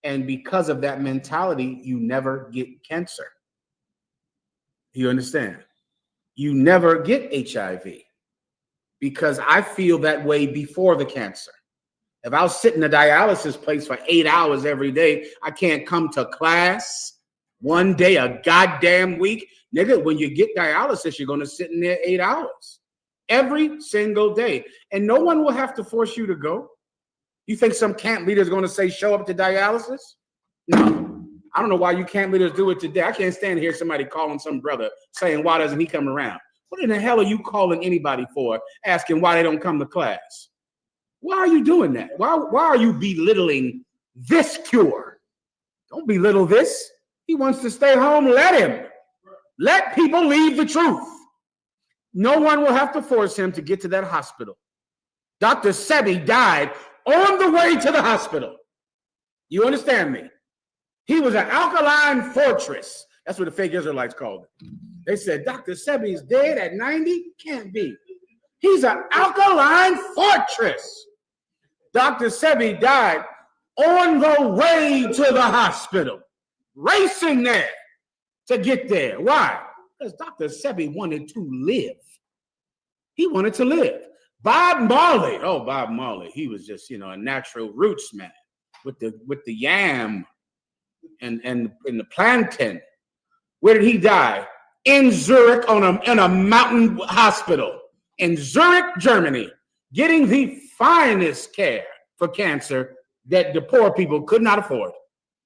And because of that mentality, you never get cancer. You understand? You never get HIV because I feel that way before the cancer. If I was sitting in a dialysis place for 8 hours every day, I can't come to class one day a goddamn week. Nigga, when you get dialysis, you're going to sit in there 8 hours every single day. And no one will have to force you to go. You think some camp leader is going to say, show up to dialysis? No. I don't know why you camp leaders do it today. I can't stand here somebody calling some brother saying, why doesn't he come around? What in the hell are you calling anybody for, asking why they don't come to class? Why are you doing that? Why are you belittling this cure? Don't belittle this. He wants to stay home. Let him. Let people leave the truth. No one will have to force him to get to that hospital. Dr. Sebi died on the way to the hospital. You understand me? He was an alkaline fortress. That's what the fake Israelites called it. They said, Dr. Sebi is dead at 90? Can't be. He's an alkaline fortress. Dr. Sebi died on the way to the hospital, racing there to get there. Why? Because Dr. Sebi wanted to live. He wanted to live. Bob Marley, he was just, a natural roots man with the yam and the plantain. Where did he die? In Zurich in a mountain hospital in Zurich, Germany, getting the finest care for cancer that the poor people could not afford.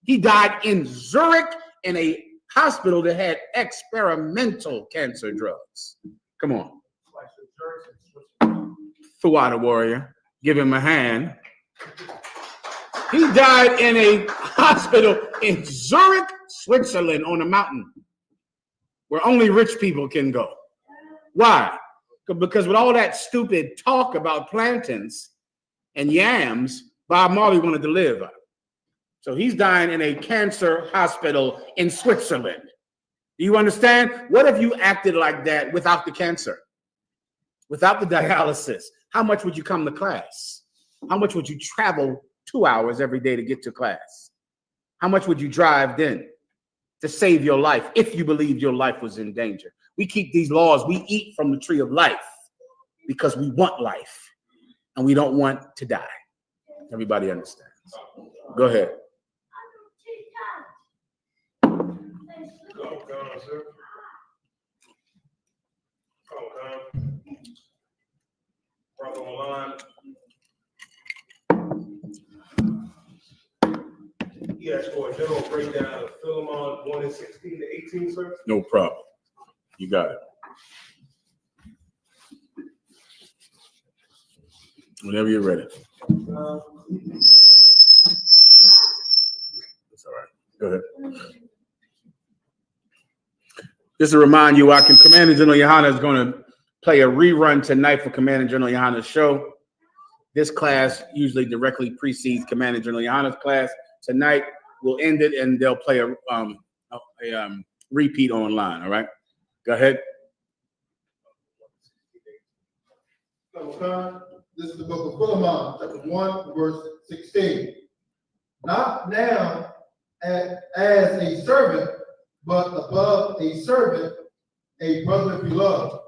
He died in Zurich in a hospital that had experimental cancer drugs. Come on. Thawada warrior, give him a hand. He died in a hospital in Zurich, Switzerland, on a mountain where only rich people can go. Why? Because with all that stupid talk about plantains and yams, Bob Marley wanted to live. So he's dying in a cancer hospital in Switzerland. Do you understand? What if you acted like that without the cancer? Without the dialysis? How much would you come to class? How much would you travel 2 hours every day to get to class? How much would you drive then to save your life if you believed your life was in danger? We keep these laws. We eat from the tree of life because we want life and we don't want to die. Everybody understands. Go ahead. Brother online. He asked for a general breakdown of Philemon 1 and 16 to 18, sir. No problem. You got it. Whenever you're ready. That's all right. Go ahead. Just to remind you, Commander General Yohana is going to play a rerun tonight for Commander General Yohana's show. This class usually directly precedes Commander General Yohana's class. Tonight we'll end it and they'll play a repeat online. All right, go ahead. This is the book of Philemon, chapter 1, verse 16. Not now as a servant, but above a servant, a brother beloved.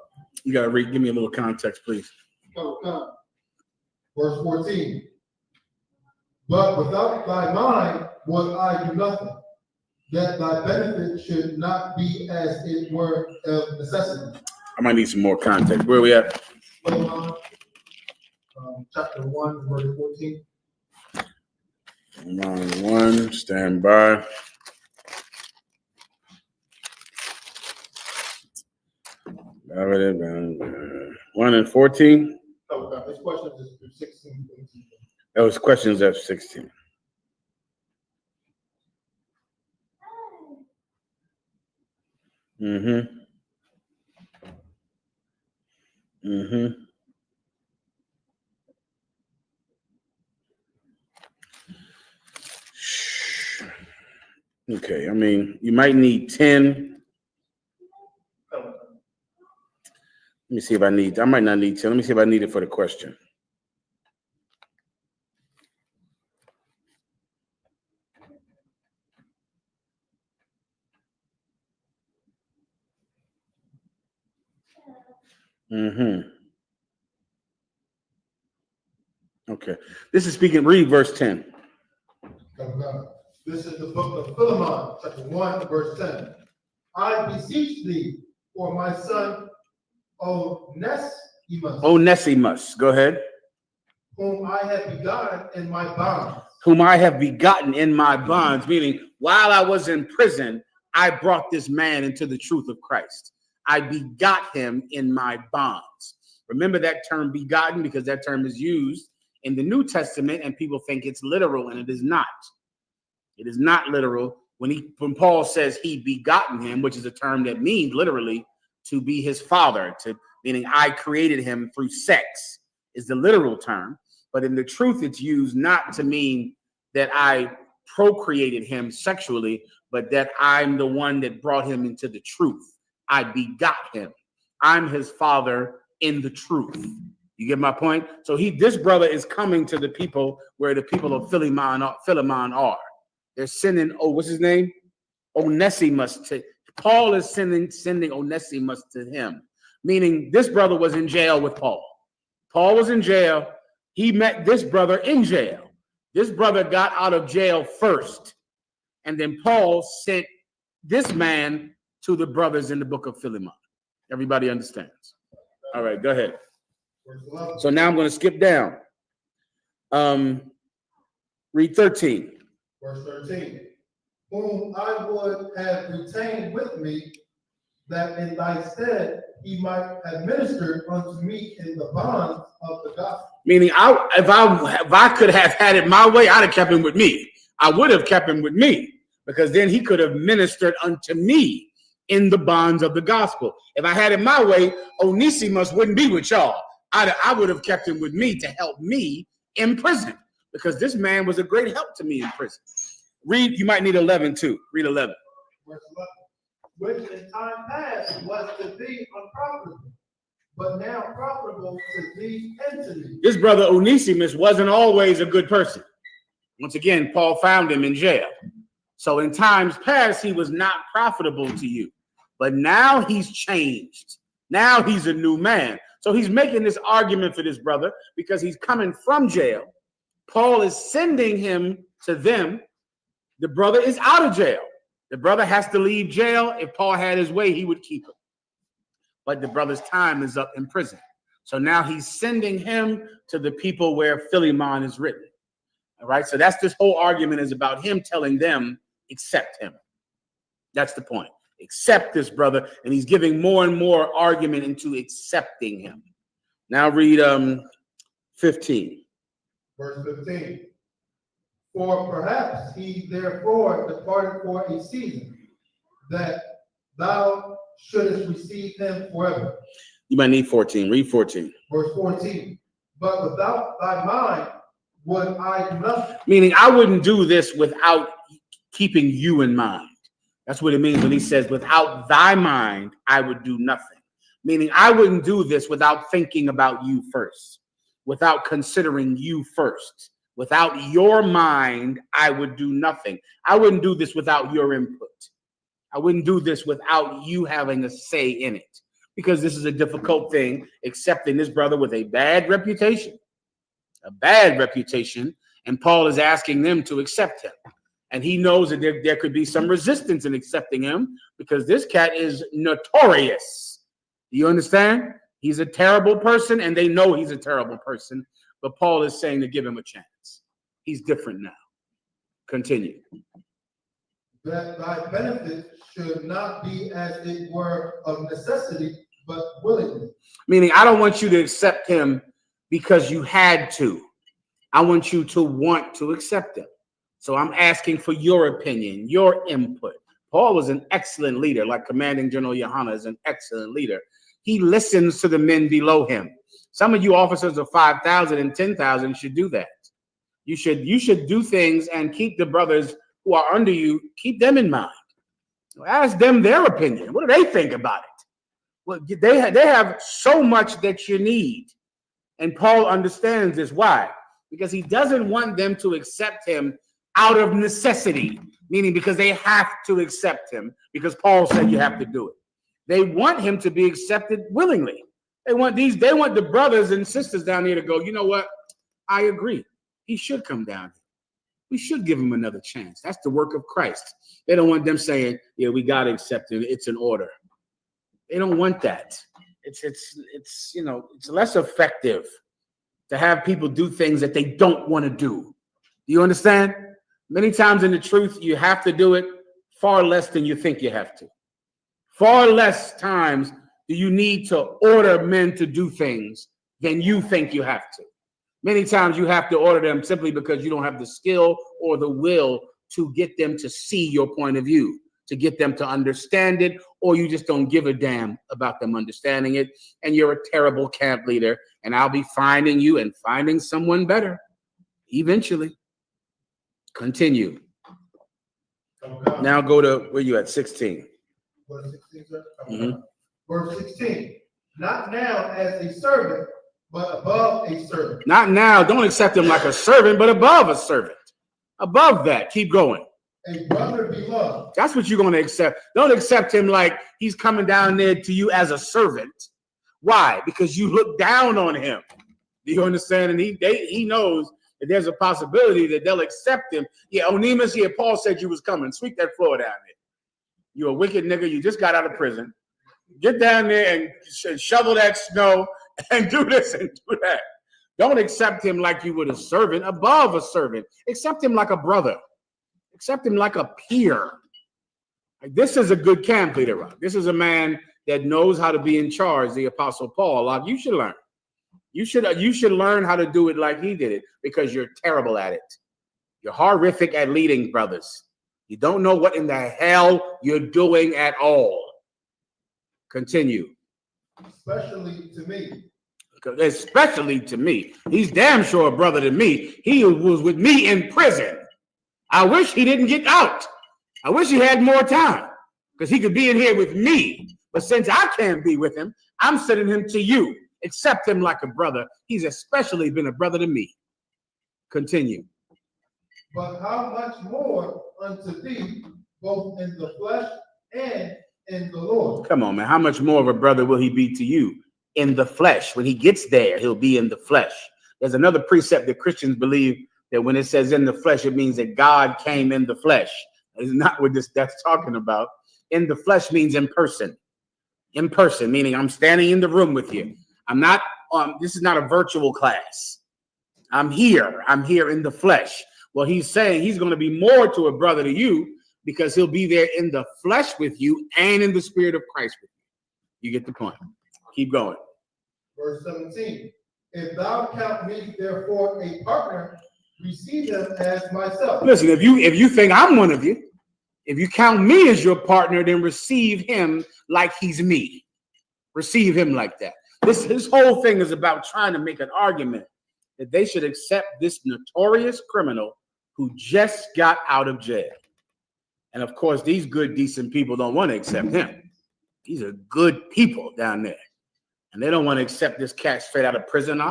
You got to read. Give me a little context, please. Verse 14. But without thy mind would I do nothing, that thy benefit should not be as it were of necessity. I might need some more context. Where are we at? Chapter 1, verse 14. Line 1, stand by. One and 14. Oh, this question is 16. That was questions at 16. Okay, I mean, you might need 10. Let me see if I need, I might not need 10. Let me see if I need it for the question. Mm-hmm. Okay. This is speaking, read verse 10. This is the book of Philemon, chapter 1, verse 10. I beseech thee for my son Onesimus. Go ahead. Whom I have begotten in my bonds. Whom I have begotten in my bonds, meaning while I was in prison, I brought this man into the truth of Christ. I begot him in my bonds. Remember that term begotten, because that term is used in the New Testament and people think it's literal, and it is not. It is not literal. When Paul says he begotten him, which is a term that means literally to be his father, meaning I created him through sex, is the literal term. But in the truth, it's used not to mean that I procreated him sexually, but that I'm the one that brought him into the truth. I begot him. I'm his father in the truth. You get my point? So this brother is coming to the people where the people of Philemon are. They're sending, what's his name? Onesimus. Paul is sending Onesimus to him, meaning this brother was in jail with Paul. Paul was in jail. He met this brother in jail. This brother got out of jail first. And then Paul sent this man to the brothers in the book of Philemon. Everybody understands? All right, go ahead. So now I'm going to skip down. Read 13. Verse 13. Whom I would have retained with me, that in thy stead he might have ministered unto me in the bonds of the gospel. Meaning, if I could have had it my way, I'd have kept him with me. I would have kept him with me, because then he could have ministered unto me in the bonds of the gospel. If I had it my way, Onesimus wouldn't be with y'all. I would have kept him with me to help me in prison, because this man was a great help to me in prison. Read, you might need 11 too. Read 11. Verse 11. Which in time past was to thee unprofitable, but now profitable to thee and to me. This brother Onesimus wasn't always a good person. Once again, Paul found him in jail. So in times past, he was not profitable to you. But now he's changed. Now he's a new man. So he's making this argument for this brother because he's coming from jail. Paul is sending him to them. The brother is out of jail. The brother has to leave jail. If Paul had his way, he would keep him. But the brother's time is up in prison. So now he's sending him to the people where Philemon is written. All right. So that's this whole argument is about him telling them, accept him. That's the point. Accept this brother. And he's giving more and more argument into accepting him. Now read 15. Verse 15. For perhaps he therefore departed for a season, that thou shouldest receive him forever. You might need 14. Read 14. Verse 14. But without thy mind would I do nothing. Meaning I wouldn't do this without keeping you in mind. That's what it means when he says, without thy mind, I would do nothing. Meaning I wouldn't do this without thinking about you first, without considering you first. Without your mind, I would do nothing. I wouldn't do this without your input. I wouldn't do this without you having a say in it, because this is a difficult thing, accepting this brother with a bad reputation, and Paul is asking them to accept him. And he knows that there could be some resistance in accepting him, because this cat is notorious. Do you understand? He's a terrible person, and they know he's a terrible person. But Paul is saying to give him a chance. He's different now. Continue. That thy benefit should not be as it were of necessity, but willingly. Meaning, I don't want you to accept him because you had to. I want you to want to accept him. So I'm asking for your opinion, your input. Paul was an excellent leader, like Commanding General Yohana is an excellent leader. He listens to the men below him. Some of you officers of 5,000 and 10,000 should do that. You should do things and keep the brothers who are under you, keep them in mind. Ask them their opinion. What do they think about it? Well, they have so much that you need. And Paul understands this. Why? Because he doesn't want them to accept him out of necessity, meaning because they have to accept him, because Paul said you have to do it. They want him to be accepted willingly. They want the brothers and sisters down here to go, you know what? I agree. He should come down here. We should give him another chance. That's the work of Christ. They don't want them saying, yeah, we got to accept it. It's an order. They don't want that. It's less effective to have people do things that they don't want to do. Do you understand? Many times in the truth, you have to do it far less than you think you have to. Far less times do you need to order men to do things than you think you have to. Many times you have to order them simply because you don't have the skill or the will to get them to see your point of view, to get them to understand it, or you just don't give a damn about them understanding it, and you're a terrible camp leader, and I'll be finding you and finding someone better eventually. Continue. Now go to, where you at, 16. Verse 16, sir? Mhm. Verse 16. Not now as a servant, but above a servant. Not now, don't accept him like a servant, but above a servant. Above that, keep going. A brother beloved. That's what you're going to accept. Don't accept him like he's coming down there to you as a servant. Why? Because you look down on him. Do you understand? And he knows that there's a possibility that they'll accept him. Yeah, Onesimus, yeah, Paul said you was coming. Sweep that floor down there. You're a wicked nigga. You just got out of prison. Get down there and shovel that snow and do this and do that. Don't accept him like you would a servant, above a servant. Accept him like a brother. Accept him like a peer. Like, this is a good camp leader, Rob. This is a man that knows how to be in charge, the Apostle Paul. Like, you should learn. You should learn how to do it like he did it, because you're terrible at it. You're horrific at leading, brothers. You don't know what in the hell you're doing at all. Continue. Especially to me. Especially to me. He's damn sure a brother to me. He was with me in prison. I wish he didn't get out. I wish he had more time, because he could be in here with me. But since I can't be with him, I'm sending him to you. Accept him like a brother. He's especially been a brother to me. Continue. But how much more unto thee, both in the flesh and in the Lord? Come on, man. How much more of a brother will he be to you in the flesh? When he gets there, he'll be in the flesh. There's another precept that Christians believe that when it says in the flesh, it means that God came in the flesh. It's not what that's talking about. In the flesh means in person. In person, meaning I'm standing in the room with you. I'm not, this is not a virtual class. I'm here in the flesh. Well, he's saying he's going to be more to a brother to you, because he'll be there in the flesh with you and in the spirit of Christ with you. You get the point. Keep going. Verse 17. If thou count me therefore a partner, receive him as myself. Listen, if you think I'm one of you, if you count me as your partner, then receive him like he's me. Receive him like that. This whole thing is about trying to make an argument that they should accept this notorious criminal who just got out of jail. And of course, these good, decent people don't want to accept him. These are good people down there. And they don't want to accept this cat straight out of prison.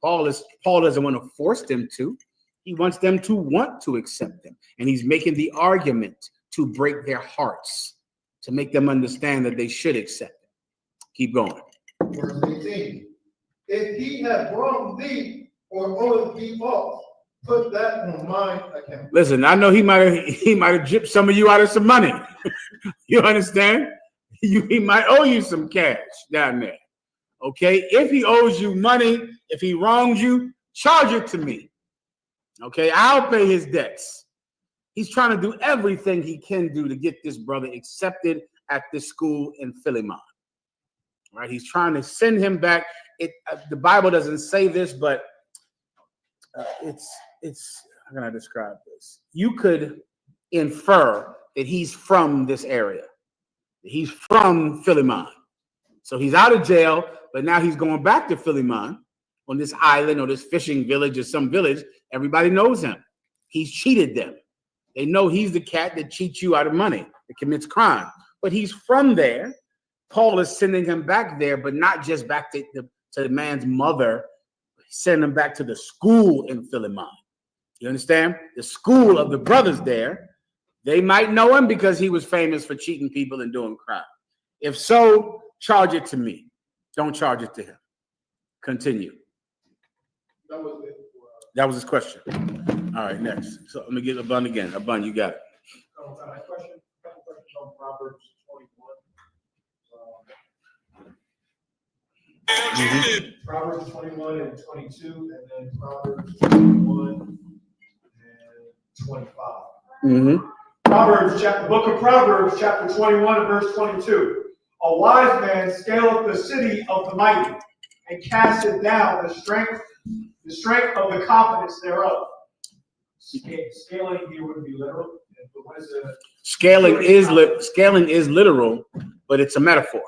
Paul doesn't want to force them to. He wants them to want to accept him. And he's making the argument to break their hearts, to make them understand that they should accept him. Keep going. Verse 18. If he had wronged thee or owed thee fault, put that on mine account. Listen, I know he might have gypped some of you out of some money. You understand? He might owe you some cash down there. Okay? If he owes you money, if he wrongs you, charge it to me. Okay? I'll pay his debts. He's trying to do everything he can do to get this brother accepted at this school in Philemon. Right? He's trying to send him back. The Bible doesn't say this, but it's how can I describe this? You could infer that he's from this area. He's from Philemon. So he's out of jail, but now he's going back to Philemon on this island or this fishing village or some village. Everybody knows him. He's cheated them. They know he's the cat that cheats you out of money, that commits crime. But he's from there. Paul is sending him back there, but not just back to the man's mother. Send him back to the school in Philemon. You understand? The school of the brothers there. They might know him because he was famous for cheating people and doing crime. If so, charge it to me. Don't charge it to him. Continue. That was it. That was his question. All right, next. So let me get Abun again. Abun, you got it. Couple questions on Proverbs 21. Proverbs 21 and 22, and then Proverbs 21 and 25. Mm-hmm. Book of Proverbs, chapter 21, verse 22. A wise man scaleth the city of the mighty, and casteth down the strength of the confidence thereof. Scaling here would be literal, but what is the Scaling is literal, but it's a metaphor.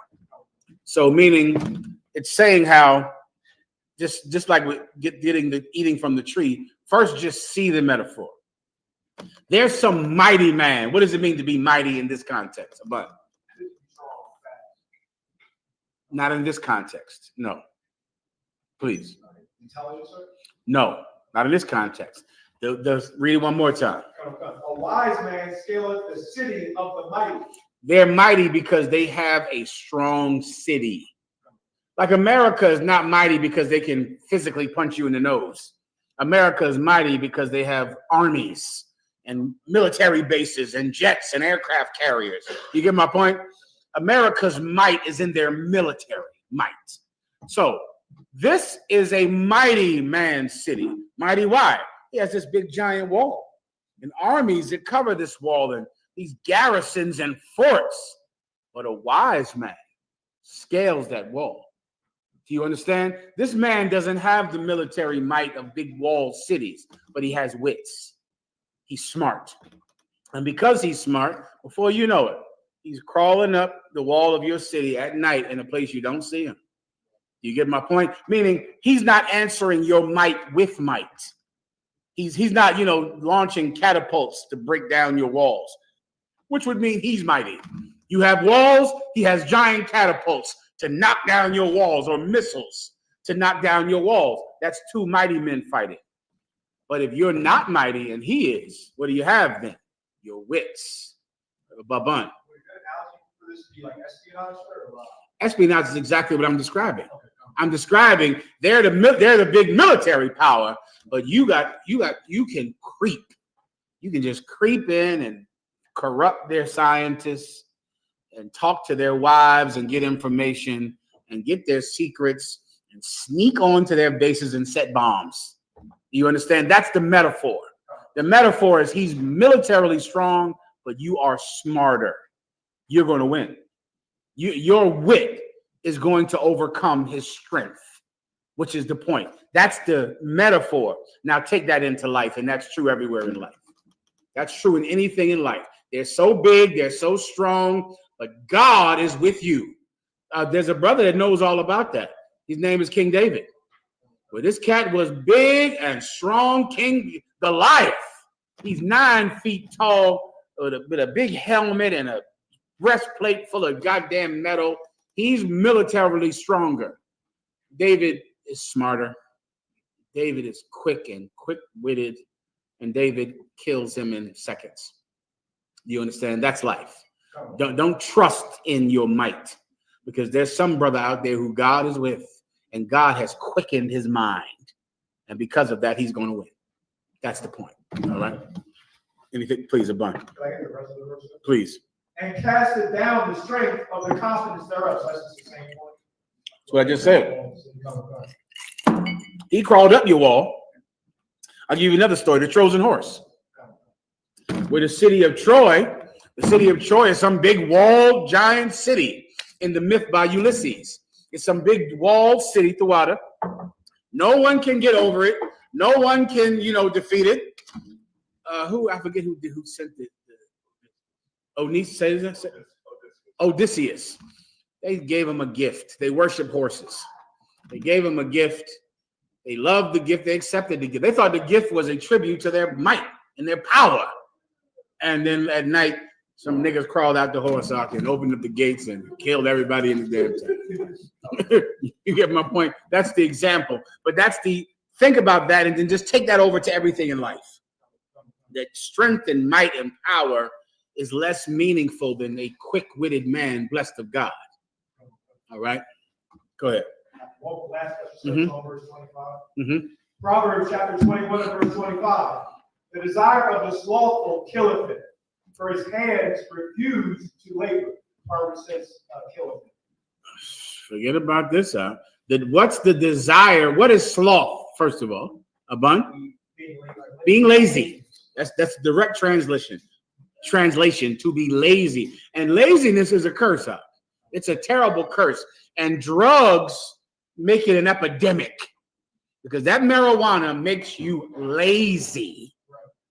So meaning it's saying how just like with eating from the tree, first just see the metaphor. There's some mighty man. What does it mean to be mighty in this context? But not in this context. No. Please. Intelligence, sir? No, not in this context. Read it one more time. A wise man scaleth the city of the mighty. They're mighty because they have a strong city. Like America is not mighty because they can physically punch you in the nose. America is mighty because they have armies and military bases and jets and aircraft carriers. You get my point? America's might is in their military might. So this is a mighty man's city. Mighty why? He has this big giant wall and armies that cover this wall and these garrisons and forts. But a wise man scales that wall. Do you understand? This man doesn't have the military might of big walled cities, but he has wits. He's smart. And because he's smart, before you know it, he's crawling up the wall of your city at night in a place you don't see him. You get my point? Meaning he's not answering your might with might. He's not, launching catapults to break down your walls, which would mean he's mighty. You have walls, he has giant catapults to knock down your walls, or missiles to knock down your walls. That's two mighty men fighting. But if you're not mighty and he is, what do you have then? Your wits. Babun. For this to be like espionage, or Espionage is exactly what I'm describing. I'm describing they're the big military power, but you can creep. You can just creep in and corrupt their scientists and talk to their wives and get information and get their secrets and sneak onto their bases and set bombs. You understand? That's the metaphor. The metaphor is he's militarily strong, but you are smarter. You're going to win. Your wit is going to overcome his strength, which is the point. That's the metaphor. Now take that into life, and that's true everywhere in life. That's true in anything in life. They're so big, they're so strong, but God is with you. There's a brother that knows all about that. His name is King David. Well, this cat was big and strong, King Goliath. He's 9 feet tall with a big helmet and a breastplate full of goddamn metal. He's militarily stronger. David is smarter. David is quick and quick-witted, and David kills him in seconds. You understand? That's life. Don't trust in your might, because there's some brother out there who God is with, and God has quickened his mind. And because of that, he's going to win. That's the point. All right? Anything, please, Abun. Can I get the rest of the verse? Please. And cast it down the strength of the confidence thereof. So that's the same point. That's what I just said. He crawled up your wall. I'll give you another story, the Trojan horse. Where the city of Troy is some big walled giant city in the myth by Ulysses. It's some big walled city throughout it. No one can get over it. No one can, defeat it. I forget who sent it. Odysseus. They gave him a gift. They worship horses. They gave him a gift. They loved the gift. They accepted the gift. They thought the gift was a tribute to their might and their power. And then at night, some niggas crawled out the horse ark and opened up the gates and killed everybody in the damn town. You get my point? That's the example. But think about that and then just take that over to everything in life. That strength and might and power is less meaningful than a quick-witted man blessed of God. All right? Go ahead. Well, last Mhm. on verse 25. Mhm. Proverbs chapter 21 and verse 25. The desire of the slothful killeth him, for his hands refuse to labor. Proverbs says, killeth him. Forget about this. What's the desire? What is sloth? First of all, a bun. Being lazy. That's direct translation. Translation, to be lazy. And laziness is a curse. It's a terrible curse. And drugs make it an epidemic because that marijuana makes you lazy.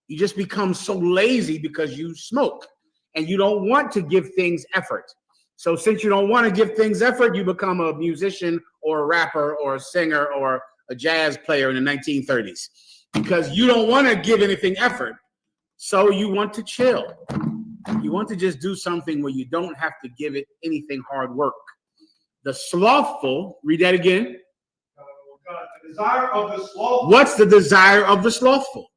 You just become so lazy because you smoke and you don't want to give things effort. So since you don't want to give things effort, you become a musician or a rapper or a singer or a jazz player in the 1930s because you don't want to give anything effort. So you want to chill. You want to just do something where you don't have to give it anything hard work. The slothful, read that again. The desire of the slothful. What's the desire of the slothful?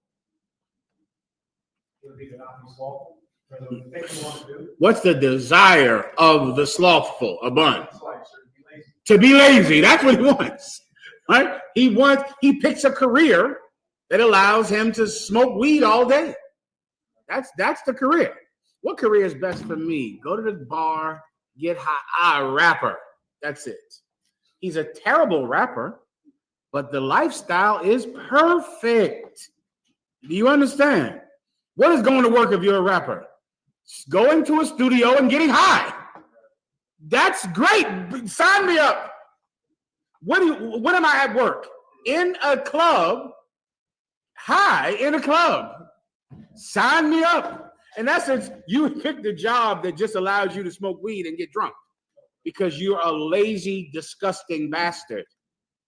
What's the desire of the slothful? A bun. To be lazy. That's what he wants. Right? He picks a career that allows him to smoke weed all day. That's the career. What career is best for me? Go to the bar, get high. Rapper. That's it. He's a terrible rapper, but the lifestyle is perfect. Do you understand? What is going to work if you're a rapper? Going to a studio and getting high. That's great. Sign me up. When am I at work? In a club, high in a club. Sign me up. In essence, you picked a job that just allows you to smoke weed and get drunk because you're a lazy, disgusting bastard.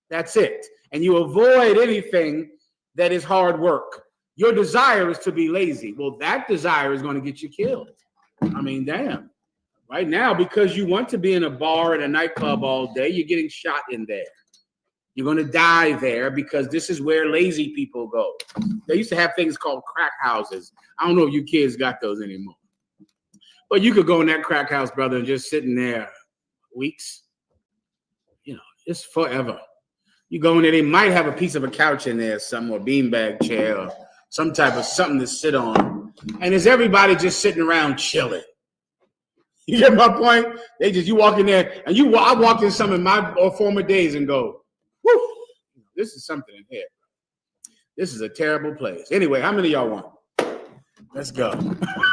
That's it. And you avoid anything that is hard work. Your desire is to be lazy. Well, that desire is going to get you killed. I mean, damn. Right now, because you want to be in a bar and a nightclub all day, you're getting shot in there. You're going to die there because this is where lazy people go. They used to have things called crack houses. I don't know if you kids got those anymore. But you could go in that crack house, brother, and just sit in there weeks. You know, it's forever. You go in there, they might have a piece of a couch in there, some or beanbag chair or some type of something to sit on. And is everybody just sitting around chilling? You get my point? You walk in there, and I walked in some of my former days and go, whoo, this is something in here. This is a terrible place. Anyway, how many of y'all want? Let's go.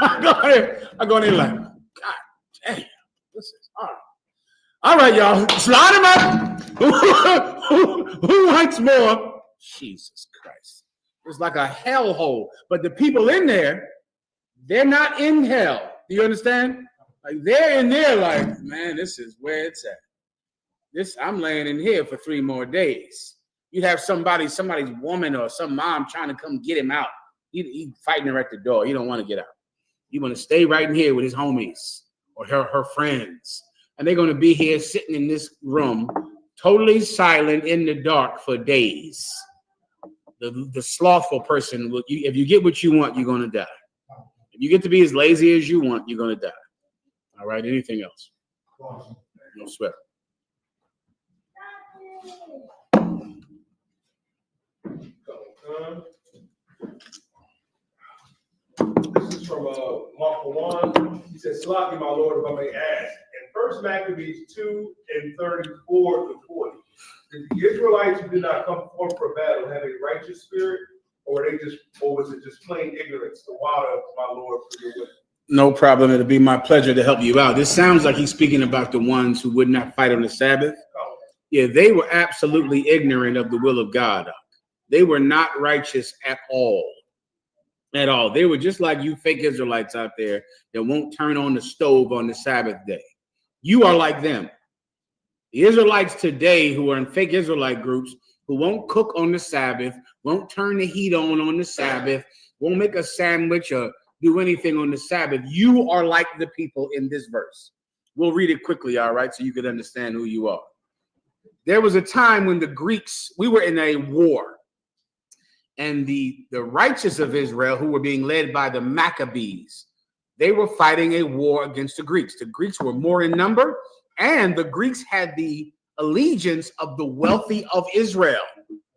I go in there like, God damn, this is hard. All right, y'all, slide them up. Who wants more? Jesus Christ. It's like a hellhole. But the people in there, they're not in hell. Do you understand? Like they're in there like, man, this is where it's at. I'm laying in here for 3 more days. You'd have somebody's woman or some mom trying to come get him out. He fighting her at the door. He don't want to get out. You want to stay right in here with his homies or her friends. And they're going to be here sitting in this room, totally silent in the dark for days. The slothful person, if you get what you want, you're going to die. If you get to be as lazy as you want, you're going to die. All right, anything else? No sweat. This is from Mark 1. He says, "Slap me, my Lord, if I may ask." In 1 Maccabees 2:34 to 40, did the Israelites who did not come forth for battle have a righteous spirit, or was it just plain ignorance? The water, my Lord, for your will. No problem. It'll be my pleasure to help you out. This sounds like he's speaking about the ones who would not fight on the Sabbath. Yeah, they were absolutely ignorant of the will of God. They were not righteous at all. At all. They were just like you fake Israelites out there that won't turn on the stove on the Sabbath day. You are like them. The Israelites today who are in fake Israelite groups who won't cook on the Sabbath, won't turn the heat on the Sabbath, won't make a sandwich or do anything on the Sabbath. You are like the people in this verse. We'll read it quickly, all right, so you can understand who you are. There was a time when the Greeks, we were in a war, and the righteous of Israel, who were being led by the Maccabees, they were fighting a war against the Greeks. The Greeks were more in number, and the Greeks had the allegiance of the wealthy of Israel.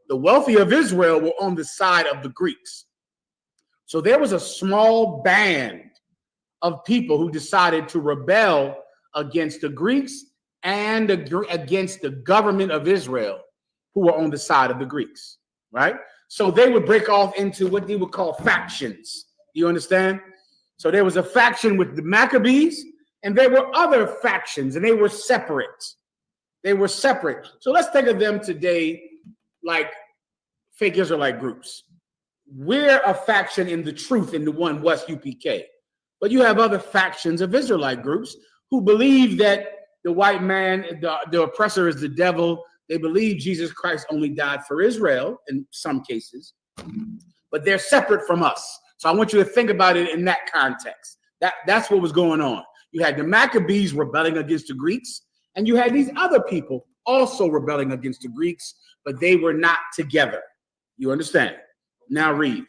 The wealthy of Israel were on the side of the Greeks. So there was a small band of people who decided to rebel against the Greeks and against the government of Israel, who were on the side of the Greeks, right? So they would break off into what they would call factions. You understand? So there was a faction with the Maccabees, and there were other factions, and they were separate. They were separate. So let's think of them today like fake Israelite groups. We're a faction in the truth in the one West UPK. But you have other factions of Israelite groups who believe that the white man, the oppressor is the devil. They believe Jesus Christ only died for Israel in some cases, but they're separate from us. So I want you to think about it in that context. That's what was going on. You had the Maccabees rebelling against the Greeks, and you had these other people also rebelling against the Greeks, but they were not together. You understand? Now read.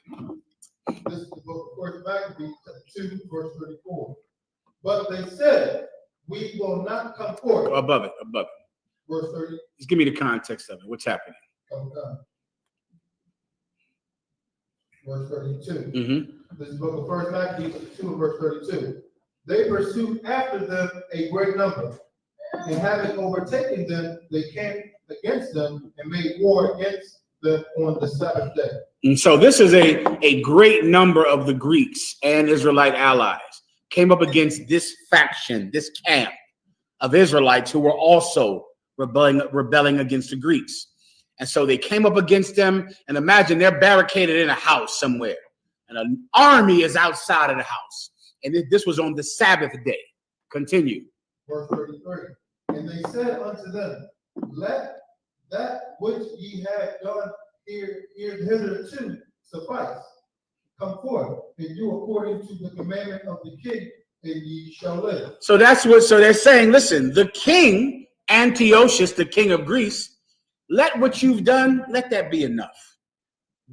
This is the book of First Maccabees, chapter 2, verse 34. But they said, we will not come forth. Above it. Verse 30. Just give me the context of it. What's happening? Verse 32. Mm-hmm. This is the book of First Maccabees, chapter 2, verse 32. They pursued after them a great number, and having overtaken them, they came against them and made war against them on the Sabbath day. And so this is a great number of the Greeks and Israelite allies came up against this faction, this camp of Israelites who were also rebelling against the Greeks. And so they came up against them, and imagine they're barricaded in a house somewhere, and an army is outside of the house. And this was on the Sabbath day. Continue. Verse 33. And they said unto them, let that which ye have done hitherto suffice. Come forth and do according to the commandment of the king, and ye shall live. So they're saying, listen, the king, Antiochus, the king of Greece, let what you've done, let that be enough.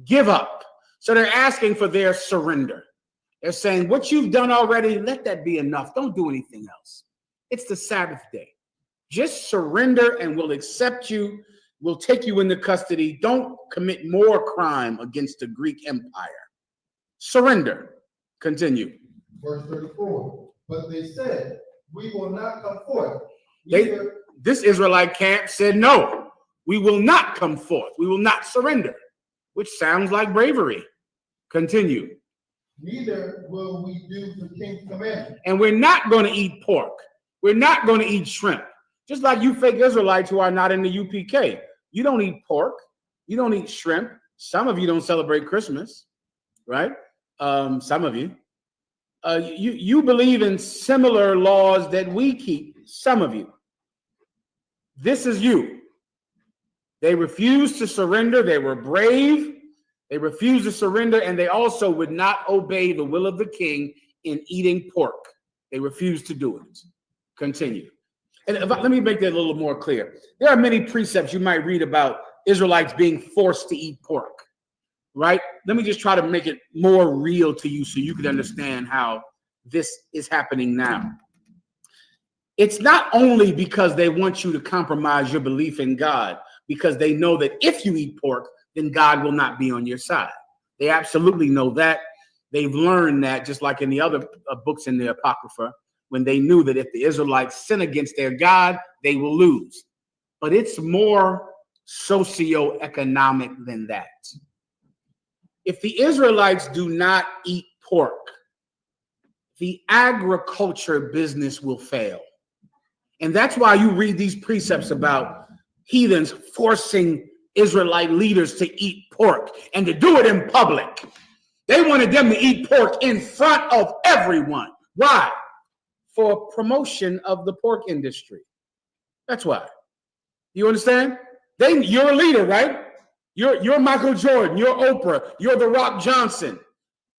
Give up. So they're asking for their surrender. They're saying, what you've done already, let that be enough. Don't do anything else. It's the Sabbath day. Just surrender and we'll accept you. We'll take you into custody. Don't commit more crime against the Greek Empire. Surrender. Continue. Verse 34. But they said, we will not come forth. This Israelite camp said, no, we will not come forth. We will not surrender, which sounds like bravery. Continue. Neither will we do the king's commandment. And we're not going to eat pork. We're not going to eat shrimp. Just like you fake Israelites who are not in the UPK. You don't eat pork. You don't eat shrimp. Some of you don't celebrate Christmas, right? Some of you. You believe in similar laws that we keep, some of you. This is you. They refused to surrender. They were brave. They refused to surrender, and they also would not obey the will of the king in eating pork. They refused to do it. Continue. And let me make that a little more clear. There are many precepts you might read about Israelites being forced to eat pork, right? Let me just try to make it more real to you so you can understand how this is happening now. It's not only because they want you to compromise your belief in God, because they know that if you eat pork, then God will not be on your side. They absolutely know that. They've learned that, just like in the other books in the Apocrypha, when they knew that if the Israelites sin against their God, they will lose. But it's more socioeconomic than that. If the Israelites do not eat pork, the agriculture business will fail. And that's why you read these precepts about heathens forcing Israelite leaders to eat pork and to do it in public. They wanted them to eat pork in front of everyone. Why? For promotion of the pork industry. That's why. You understand? You're a leader, right? You're Michael Jordan, you're Oprah, you're The Rock Johnson.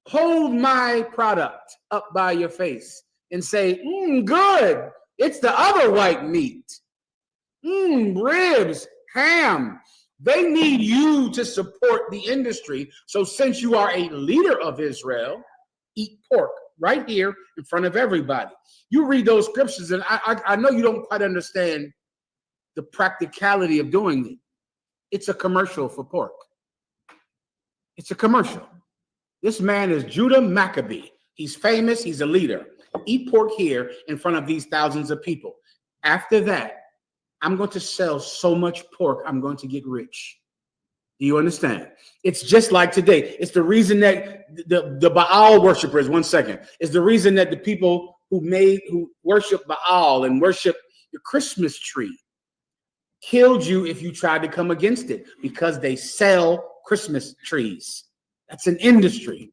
Hold my product up by your face and say, good. It's the other white meat. Ribs, ham. They need you to support the industry. So since you are a leader of Israel, eat pork right here in front of everybody. You read those scriptures, and I know you don't quite understand the practicality of doing it. It's a commercial for pork. It's a commercial. This man is Judah Maccabee. He's famous. He's a leader. Eat pork here in front of these thousands of people. After that, I'm going to sell so much pork, I'm going to get rich. Do you understand? It's just like today. It's the reason that the Baal worshipers, one second, is the reason that the people who worship Baal and worship the Christmas tree killed you if you tried to come against it, because they sell Christmas trees. That's an industry.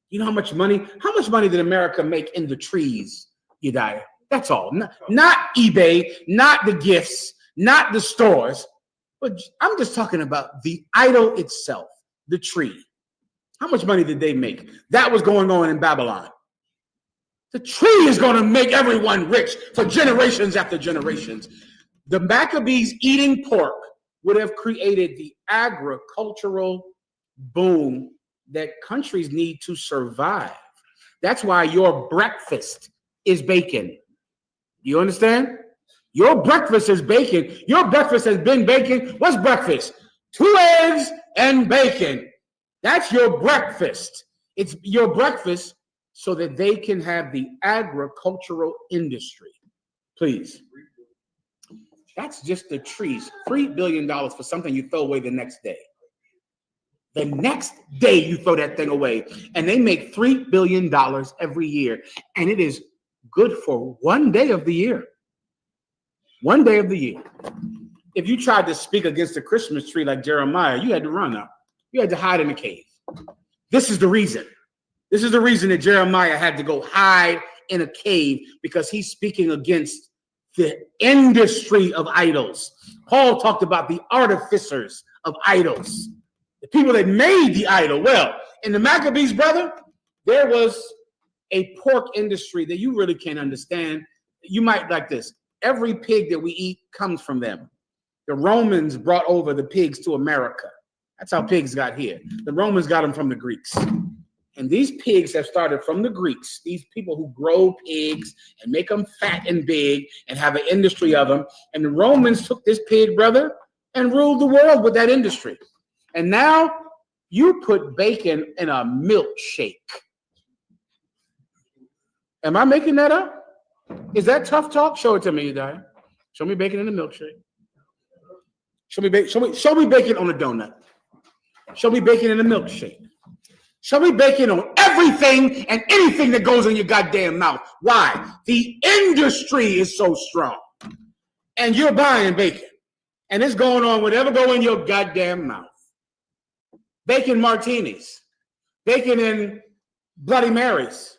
You know how much money did America make in the trees, Yediah? That's all. Not eBay, not the gifts, not the stores. But I'm just talking about the idol itself, the tree. How much money did they make? That was going on in Babylon. The tree is going to make everyone rich for generations after generations. The Maccabees eating pork would have created the agricultural boom that countries need to survive. That's why your breakfast is bacon. You understand? Your breakfast is bacon. Your breakfast has been bacon. What's breakfast? 2 eggs and bacon. That's your breakfast. It's your breakfast so that they can have the agricultural industry. Please. That's just the trees. $3 billion for something you throw away the next day. The next day you throw that thing away. And they make $3 billion every year. And it is good for 1 day of the year. 1 day of the year. If you tried to speak against the Christmas tree like Jeremiah, you had to run up. You had to hide in a cave. This is the reason. This is the reason that Jeremiah had to go hide in a cave, because he's speaking against the industry of idols. Paul talked about the artificers of idols, the people that made the idol. Well, in the Maccabees, brother, there was a pork industry that you really can't understand. You might like this. Every pig that we eat comes from them. The Romans brought over the pigs to America. That's how pigs got here. The Romans got them from the Greeks. And these pigs have started from the Greeks, these people who grow pigs and make them fat and big and have an industry of them. And the Romans took this pig, brother, and ruled the world with that industry. And now you put bacon in a milkshake. Am I making that up? Is that tough talk? Show it to me, Yediah. Show me bacon in a milkshake. Show me bacon on a donut. Show me bacon in a milkshake. Show me bacon on everything and anything that goes in your goddamn mouth. Why? The industry is so strong. And you're buying bacon. And it's going on whatever go in your goddamn mouth. Bacon martinis. Bacon in Bloody Marys.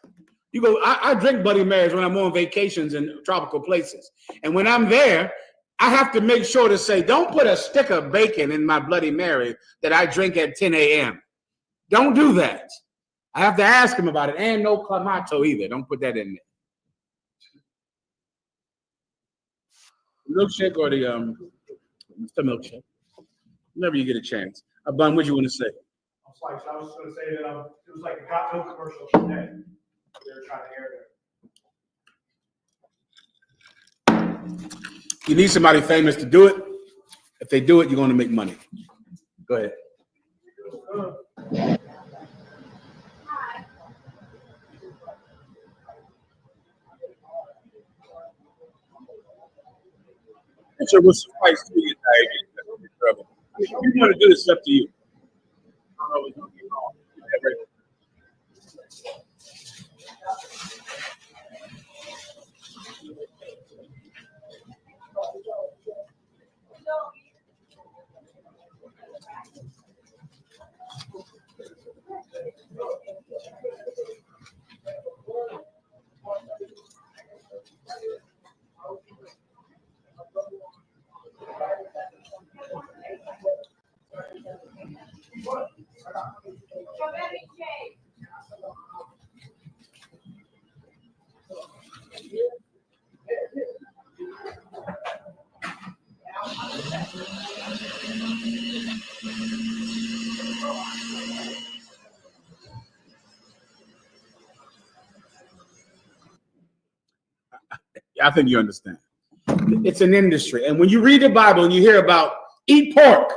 You go, I drink Bloody Marys when I'm on vacations in tropical places. And when I'm there, I have to make sure to say, don't put a stick of bacon in my Bloody Mary that I drink at 10 a.m. Don't do that. I have to ask him about it. And no clamato either. Don't put that in there. Milkshake or the milkshake. Whenever you get a chance. Bun, what do you want to say? I was just going to say that it was like a got milk commercial today. They were trying to air there. You need somebody famous to do it. If they do it, you're going to make money. Go ahead. Picture will suffice to you. If you want to do this, it's up to you. I don't know what's going to be wrong. I think you understand. It's an industry. And when you read the Bible and you hear about eat pork,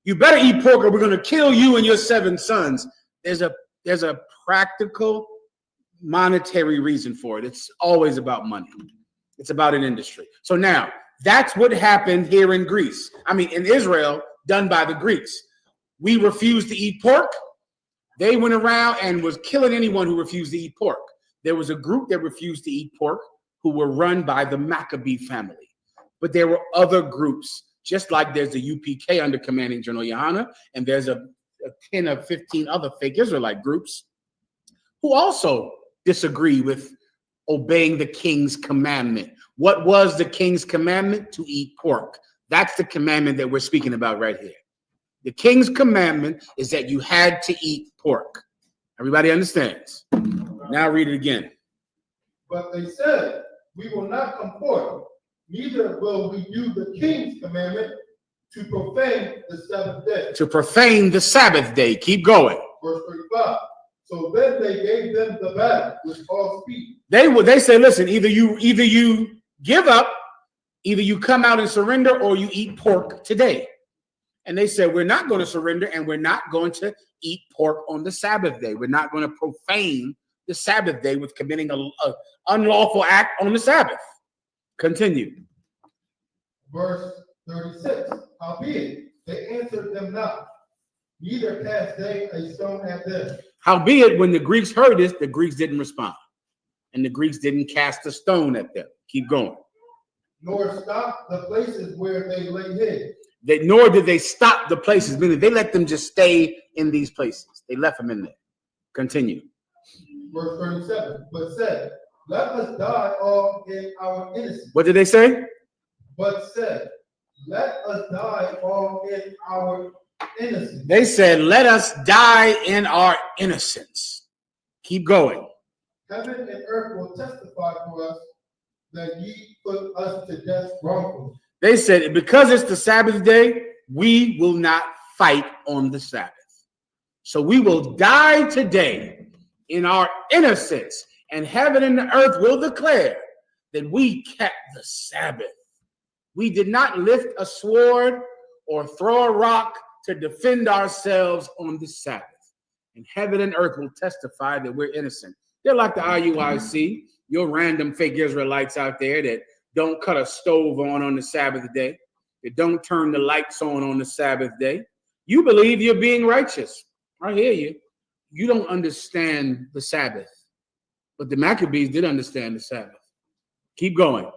you better eat pork or we're going to kill you and your 7 sons. There's a practical monetary reason for it. It's always about money. It's about an industry. So now that's what happened here in Greece. I mean, in Israel, done by the Greeks. We refused to eat pork. They went around and was killing anyone who refused to eat pork. There was a group that refused to eat pork who were run by the Maccabee family. But there were other groups, just like there's the UPK under Commanding General Yohana, and there's a 10 or 15 other fake Israelite groups who also disagree with obeying the king's commandment. What was the king's commandment? To eat pork. That's the commandment that we're speaking about right here. The king's commandment is that you had to eat pork. Everybody understands? Now read it again. But they said, we will not come forth, neither will we do the king's commandment to profane the Sabbath day. To profane the Sabbath day. Keep going. Verse 35. So then they gave them the battle with all speed. They say, listen, either you give up, either you come out and surrender, or you eat pork today. And they said, we're not going to surrender, and we're not going to eat pork on the Sabbath day. We're not going to profane the Sabbath day with committing an unlawful act on the Sabbath. Continue. Verse 36. Howbeit, they answered them not, neither cast they a stone at them. Howbeit, when the Greeks heard this, the Greeks didn't respond. And the Greeks didn't cast a stone at them. Keep going. Nor stop the places where they lay hid. Nor did they stop the places, meaning they let them just stay in these places. They left them in there. Continue. Verse 37. But said, let us die all in our innocence. What did they say? But said, let us die all in our innocence. They said, let us die in our innocence. Keep going. Heaven and earth will testify for us that ye put us to death wrongfully. They said, because it's the Sabbath day, we will not fight on the Sabbath. So we will die today in our innocence, and heaven and the earth will declare that we kept the Sabbath. We did not lift a sword or throw a rock to defend ourselves on the Sabbath. And heaven and earth will testify that we're innocent. They're like the IUIC, your random fake Israelites out there that don't cut a stove on the Sabbath day, that don't turn the lights on the Sabbath day. You believe you're being righteous. I hear you. You don't understand the Sabbath. But the Maccabees did understand the Sabbath. Keep going.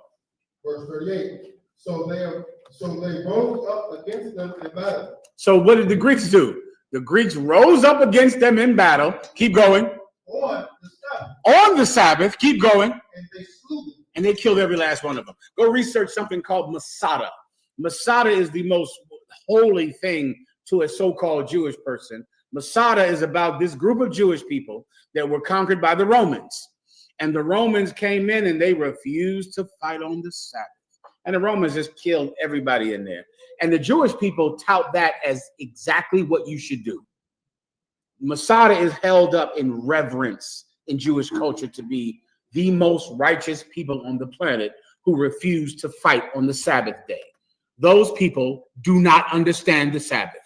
Verse 38. So they rose up against them in battle. So what did the Greeks do? The Greeks rose up against them in battle. Keep going. On the Sabbath. Keep going. And they slew them. And they killed every last one of them. Go research something called Masada. Masada is the most holy thing to a so-called Jewish person. Masada is about this group of Jewish people that were conquered by the Romans. And the Romans came in and they refused to fight on the Sabbath. And the Romans just killed everybody in there. And the Jewish people tout that as exactly what you should do. Masada is held up in reverence in Jewish culture to be the most righteous people on the planet who refuse to fight on the Sabbath day. Those people do not understand the Sabbath.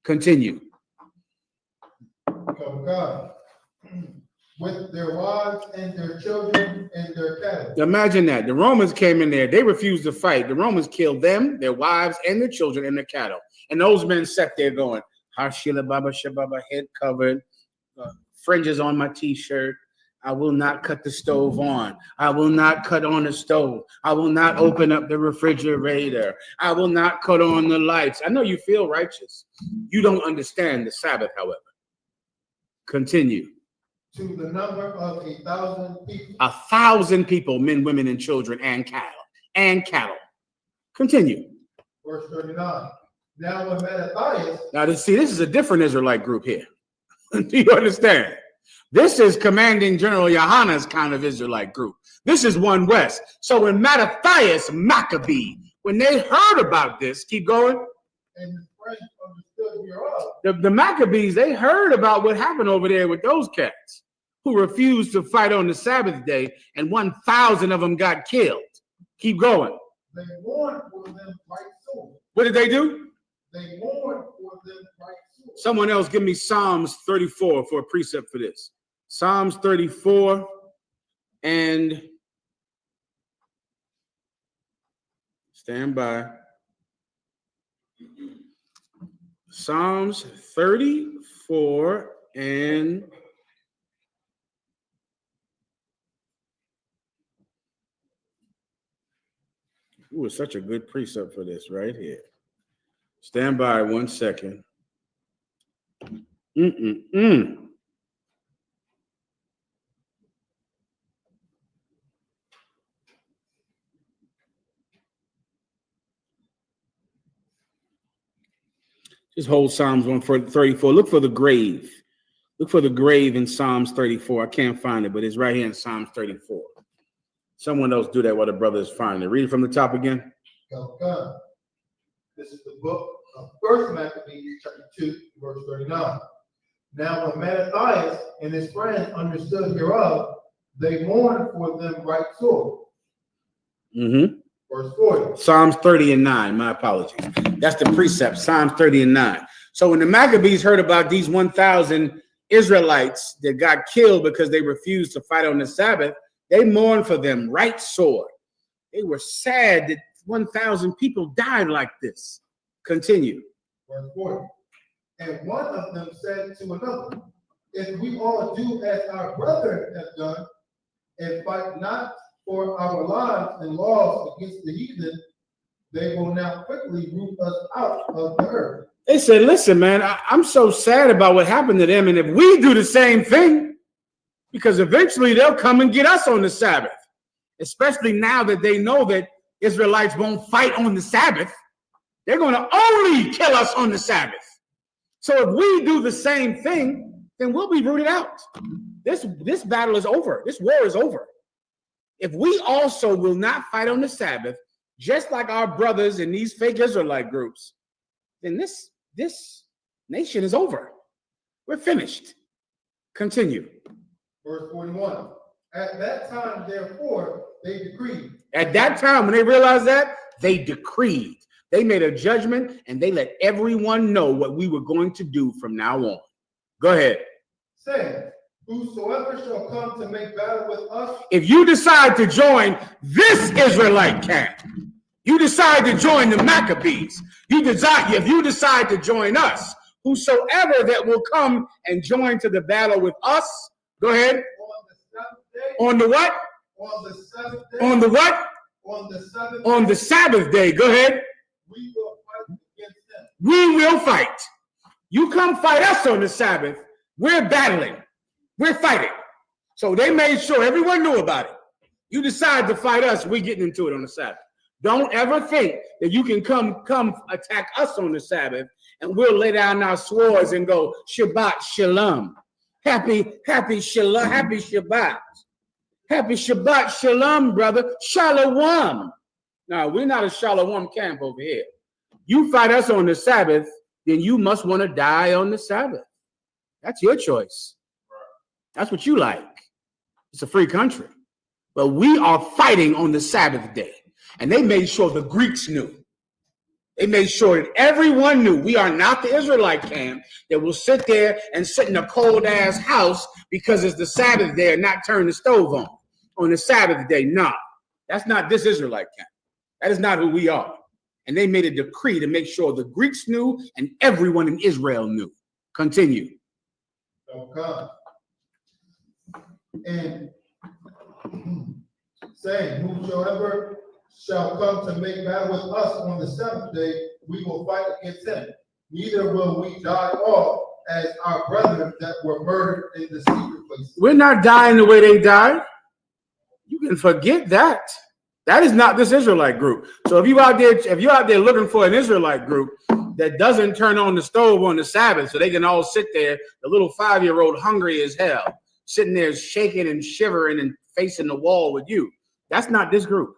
Continue. God, with their wives and their children and their cattle. Imagine that. The Romans came in there. They refused to fight. The Romans killed them, their wives, and their children and their cattle. And those men sat there going, Hashila Baba Shababa, head covered, fringes on my t-shirt. I will not cut the stove on. I will not cut on the stove. I will not open up the refrigerator. I will not cut on the lights. I know you feel righteous. You don't understand the Sabbath, however. Continue. To the number of 1,000 people. 1,000 people, men, women, and children, and cattle. Continue. Verse 39. Now when Mattathias. Now, this is a different Israelite group here. Do you understand? This is Commanding General Yohana's kind of Israelite group. This is one west. So when Mattathias Maccabee, when they heard about this, keep going. And his friends understood hereof. The Maccabees, they heard about what happened over there with those cats who refused to fight on the Sabbath day, and 1,000 of them got killed. Keep going. They mourn for them right sore. What did they do? They mourn for them right sore. Someone else give me Psalms 34 for a precept for this. Psalms 34 and stand by. Psalms 34 and ooh, it's such a good precept for this right here. Stand by 1 second. Just hold Psalms 134. Look for the grave. Look for the grave in Psalms 34. I can't find it, but it's right here in Psalms 34. Someone else do that while the brother is finding it. Read it from the top again. God. This is the book of 1 Maccabees, chapter 2, verse 39. Now when Mattathias and his friends understood hereof, they mourned for them right sore. Verse 40. Psalms 30 and 9. My apologies. That's the precept, Psalms 30 and 9. So when the Maccabees heard about these 1,000 Israelites that got killed because they refused to fight on the Sabbath, they mourned for them right sore. They were sad that 1,000 people died like this. Continue. Verse 40. And one of them said to another, if we all do as our brethren have done, and fight not for our lives and laws against the heathen, they will now quickly root us out of the earth. They said, listen, man, I'm so sad about what happened to them. And if we do the same thing, because eventually they'll come and get us on the Sabbath, especially now that they know that Israelites won't fight on the Sabbath. They're going to only kill us on the Sabbath. So if we do the same thing, then we'll be rooted out. This battle is over. This war is over. If we also will not fight on the Sabbath, just like our brothers in these fake Israelite groups, then this nation is over. We're finished. Continue. Verse 41. At that time, therefore, they decreed. At that time, when they realized that, they decreed. They made a judgment and they let everyone know what we were going to do from now on. Go ahead. Saying, whosoever shall come to make battle with us. If you decide to join this Israelite camp, you decide to join the Maccabees, if you decide to join us, whosoever that will come and join to the battle with us, go ahead. On the what? On the seventh day. On the what? On the seventh. On the Sabbath day. Go ahead. We will fight against them. We will fight. You come fight us on the Sabbath. We're battling. We're fighting. So they made sure everyone knew about it. You decide to fight us, we're getting into it on the Sabbath. Don't ever think that you can come attack us on the Sabbath and we'll lay down our swords and go Shabbat Shalom. Happy Shalom, happy Shabbat. Happy Shabbat Shalom, brother. Shalom. Now, we're not a Shalom camp over here. You fight us on the Sabbath, then you must want to die on the Sabbath. That's your choice. That's what you like. It's a free country. But we are fighting on the Sabbath day. And they made sure the Greeks knew. They made sure that everyone knew we are not the Israelite camp that will sit there and sit in a cold ass house because it's the Sabbath day and not turn the stove on the Sabbath day. No, that's not this Israelite camp. That is not who we are. And they made a decree to make sure the Greeks knew and everyone in Israel knew. Continue. Okay. And saying, whosoever shall come to make battle with us on the seventh day, we will fight against him. Neither will we die off as our brethren that were murdered in the secret place. We're not dying the way they died. You can forget that. That is not this Israelite group. So if you're out there looking for an Israelite group that doesn't turn on the stove on the Sabbath so they can all sit there, the little 5-year-old hungry as hell, sitting there shaking and shivering and facing the wall with you, that's not this group.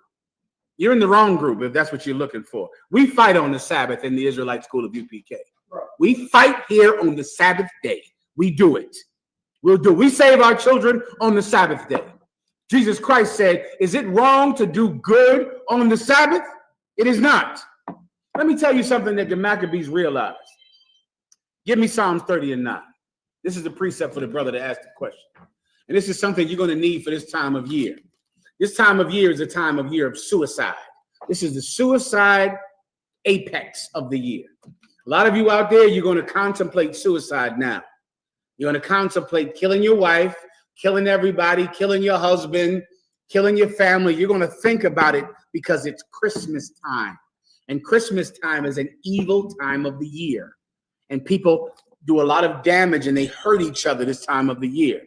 You're in the wrong group if that's what you're looking for. We fight on the Sabbath in the Israelite School of UPK. We fight here on the Sabbath day. We do it. We save our children on the Sabbath day. Jesus Christ said, is it wrong to do good on the Sabbath? It is not. Let me tell you something that the Maccabees realized. Give me Psalms 30 and 9. This is a precept for the brother that asked the question. And this is something you're going to need for this time of year. This time of year is a time of year of suicide. This is the suicide apex of the year. A lot of you out there, you're going to contemplate suicide now. You're going to contemplate killing your wife, killing everybody, killing your husband, killing your family. You're going to think about it because it's Christmas time. And Christmas time is an evil time of the year. And people do a lot of damage and they hurt each other this time of the year.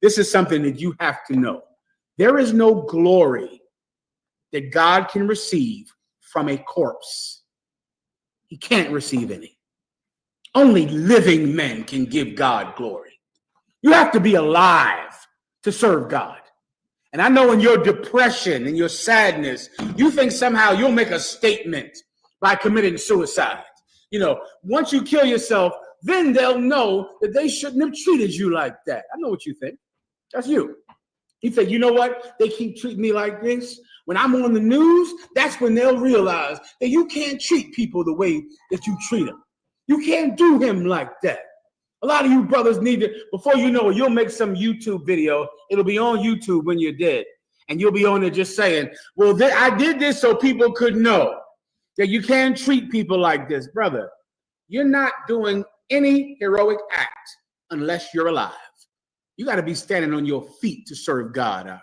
This is something that you have to know. There is no glory that God can receive from a corpse. He can't receive any. Only living men can give God glory. You have to be alive to serve God. And I know in your depression and your sadness, you think somehow you'll make a statement by committing suicide. You know, once you kill yourself, then they'll know that they shouldn't have treated you like that. I know what you think. That's you. You think, you know what? They keep treating me like this. When I'm on the news, that's when they'll realize that you can't treat people the way that you treat them. You can't do him like that. A lot of you brothers need to, before you know it, you'll make some YouTube video. It'll be on YouTube when you're dead. And you'll be on there just saying, well, I did this so people could know that you can't treat people like this. Brother, you're not doing any heroic act unless you're alive. You got to be standing on your feet to serve God.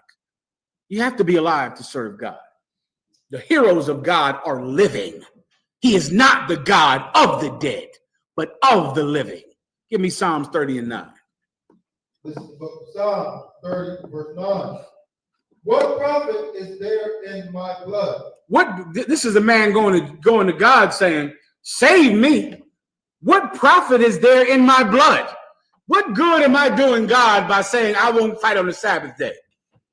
You have to be alive to serve God. The heroes of God are living. He is not the God of the dead, but of the living. Give me Psalms 30 and 9. This is the book of Psalms 30, verse 9. What profit is there in my blood? This is a man going to God saying, save me. What profit is there in my blood? What good am I doing, God, by saying I won't fight on the Sabbath day?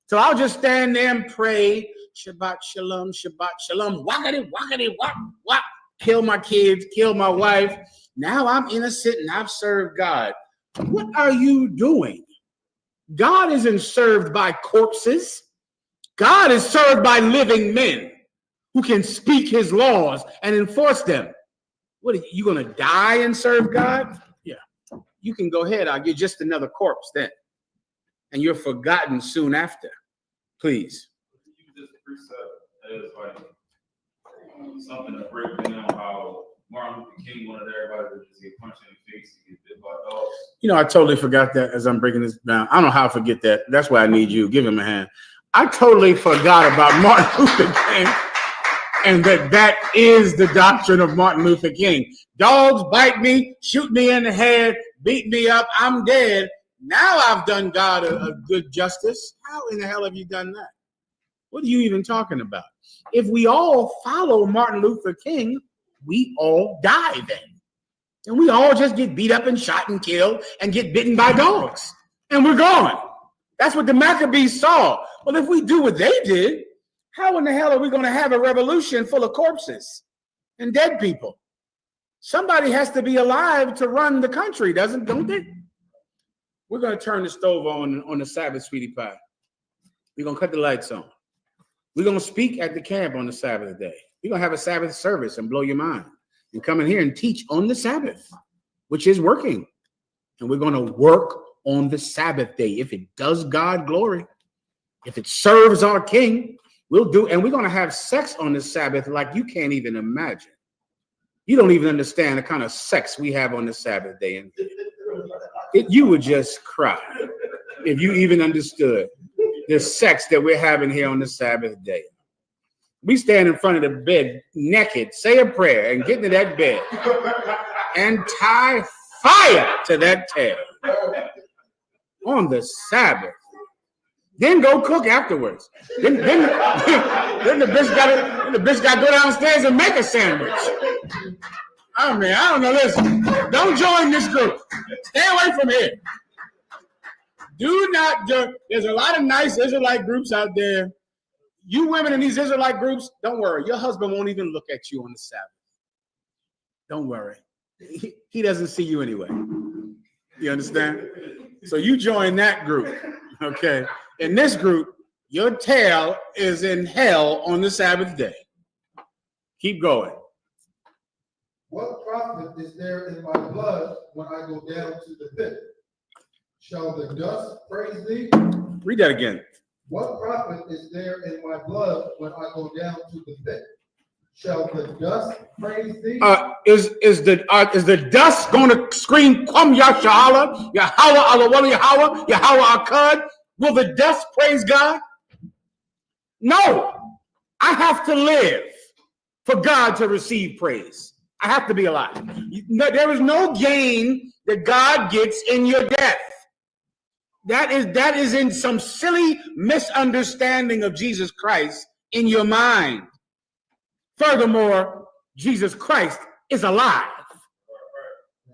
So I'll just stand there and pray, Shabbat Shalom, Shabbat Shalom, wackety, wackety, whack, whack, kill my kids, kill my wife. Now I'm innocent and I've served God. What are you doing? God isn't served by corpses. God is served by living men who can speak his laws and enforce them. What are you going to die and serve God? Yeah, you can go ahead. You're just another corpse then. And you're forgotten soon after. Please. Use this precept as like something to break down how Martin Luther King wanted everybody to just get punched in the face and get bit by dogs. You know, I totally forgot that as I'm breaking this down. I don't know how I forget that. That's why I need you. Give him a hand. I totally forgot about Martin Luther King and that is the doctrine of Martin Luther King. Dogs bite me, shoot me in the head, beat me up, I'm dead. Now I've done God a good justice. How in the hell have you done that? What are you even talking about? If we all follow Martin Luther King, we all die then. And we all just get beat up and shot and killed and get bitten by dogs. And we're gone. That's what the Maccabees saw. Well, if we do what they did, how in the hell are we going to have a revolution full of corpses and dead people? Somebody has to be alive to run the country, don't they? We're going to turn the stove on the Sabbath, sweetie pie. We're going to cut the lights on. We're going to speak at the camp on the Sabbath day. We're going to have a Sabbath service and blow your mind. And come in here and teach on the Sabbath, which is working. And we're going to work on the Sabbath day. If it does God glory, if it serves our King, we'll do. And we're going to have sex on the Sabbath like you can't even imagine. You don't even understand the kind of sex we have on the Sabbath day. And you would just cry if you even understood the sex that we're having here on the Sabbath day. We stand in front of the bed naked, say a prayer, and get into that bed and tie fire to that tail on the Sabbath. Then go cook afterwards. Then the bitch got to go downstairs and make a sandwich. I mean, I don't know. Listen, don't join this group. Stay away from here. Do not join. There's a lot of nice Israelite groups out there. You women in these Israelite groups, don't worry. Your husband won't even look at you on the Sabbath. Don't worry. He doesn't see you anyway. You understand? So you join that group, okay? In this group, Your tail is in hell on the Sabbath day. Keep going. What profit is there in my blood when I go down to the pit? Shall the dust praise thee? Read that again. What profit is there in my blood when I go down to the pit? Shall the dust praise thee? Is the dust going to scream, Kwam Yashala, Yahweh, Alawala, Yahweh, Yahweh Akkad? Will the dust praise God? No. I have to live for God to receive praise. I have to be alive. There is no gain that God gets in your death. That is in some silly misunderstanding of Jesus Christ in your mind. Furthermore, Jesus Christ is alive.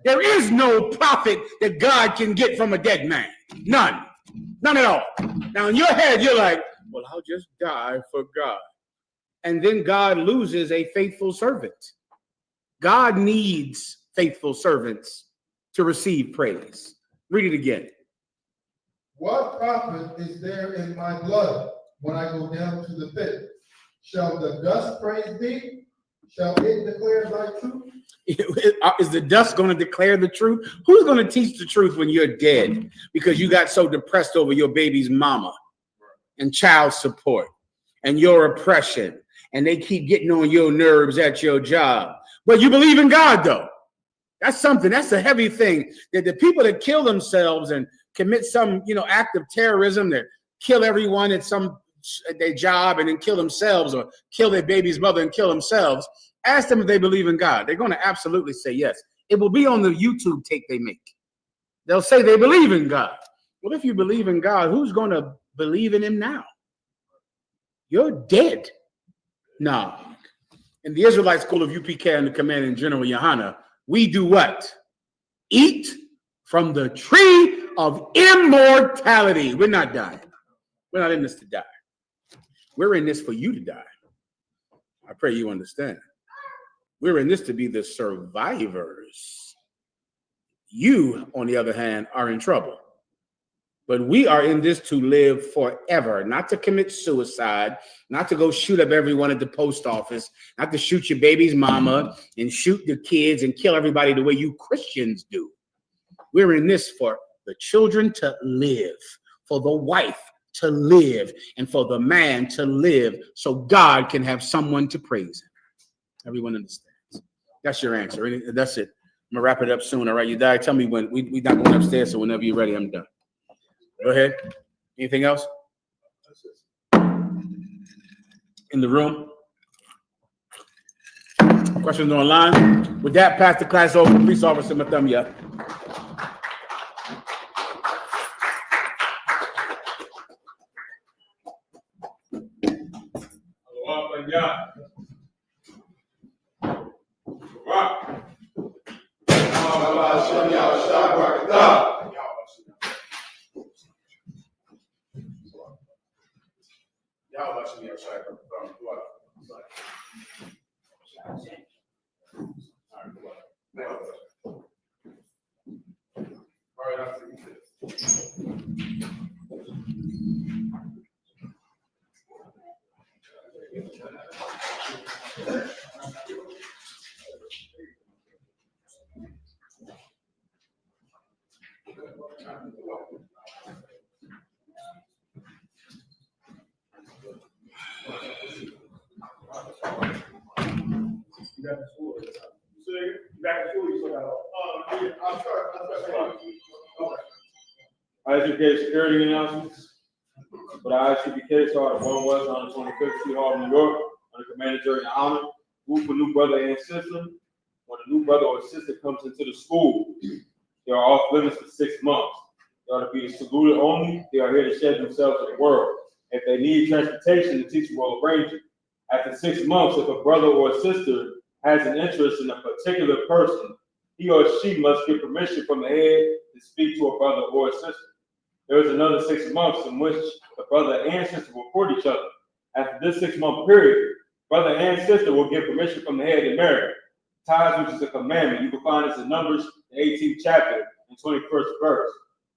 There is no profit that God can get from a dead man. None. None at all. Now, in your head, you're like, well, I'll just die for God. And then God loses a faithful servant. God needs faithful servants to receive praise. Read it again. What profit is there in my blood when I go down to the pit? Shall the dust praise thee? Shall it declare thy truth? Is the dust going to declare the truth? Who's going to teach the truth when you're dead because you got so depressed over your baby's mama and child support and your oppression, and they keep getting on your nerves at your job? But you believe in God, though. That's something. That's a heavy thing. That the people that kill themselves and commit some, act of terrorism, that kill everyone at their job and then kill themselves, or kill their baby's mother and kill themselves. Ask them if they believe in God. They're going to absolutely say yes. It will be on the YouTube tape they make. They'll say they believe in God. Well, if you believe in God, who's going to believe in him now? You're dead. No. In the Israelite school of UPK and the Commanding General Yohana, we do what? Eat from the tree of immortality. We're not dying. We're not in this to die. We're in this for you to die. I pray you understand. We're in this to be the survivors. You, on the other hand, are in trouble. But we are in this to live forever, not to commit suicide, not to go shoot up everyone at the post office, not to shoot your baby's mama and shoot the kids and kill everybody the way you Christians do. We're in this for the children to live, for the wife to live, and for the man to live so God can have someone to praise him. Everyone understands. That's your answer. That's it. I'm going to wrap it up soon. All right, you die. Tell me when. We're not going upstairs, so whenever you're ready, I'm done. Go ahead. Anything else? In the room? Questions online? With that, pass the class over to Police Officer Mathumya. I educate security announcements. But I ICBK started 1 West on the 25th Street Hall, New York, under Commander Jerry Honor. Group for new brother and sister. When a new brother or sister comes into the school, they are off limits for 6 months. They are to be saluted only. They are here to shed themselves to the world. If they need transportation, the teacher will arrange it. After 6 months, if a brother or a sister has an interest in a particular person, he or she must get permission from the head to speak to a brother or a sister. There is another 6 months in which the brother and sister will court each other. After this 6 month period, brother and sister will get permission from the head to marry. Ties, which is a commandment. You can find this in Numbers, the 18th chapter, and 21st verse.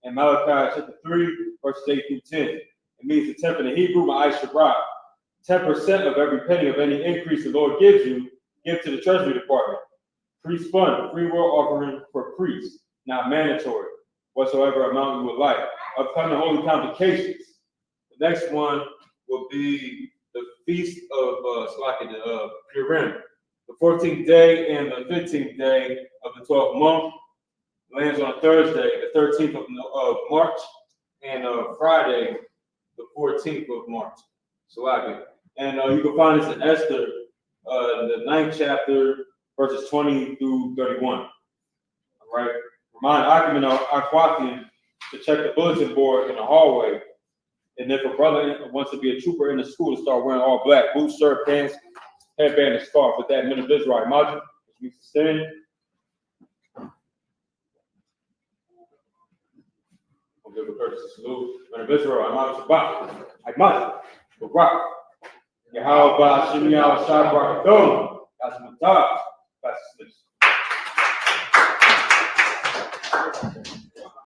And Malachi chapter 3, verses 8 through 10. It means the tenth in the Hebrew, Ma'ai Shabbat. 10% of every penny of any increase the Lord gives you, give to the Treasury Department. Priest fund, free will offering for priests, not mandatory, whatsoever amount you would like. Upcoming holy convocations. The next one will be the feast of Purim, the 14th day and the 15th day of the 12th month. Lands on Thursday, the 13th of March, and Friday, the 14th of March. And you can find this in Esther, the 9th chapter, verses 20 through 31. All right. Remind Achaman or Aquathian to check the bulletin board in the hallway. And if a brother wants to be a trooper in the school, to start wearing all black boots, shirt, pants, headband, and scarf with that minute Israelite module, which means to stand. We'll give a courtesy salute. Minute Israel, I'm Shabbat. Ahmad, Barak. Yahweh Shem Yahweh Shabbat Dom. That's my top. That's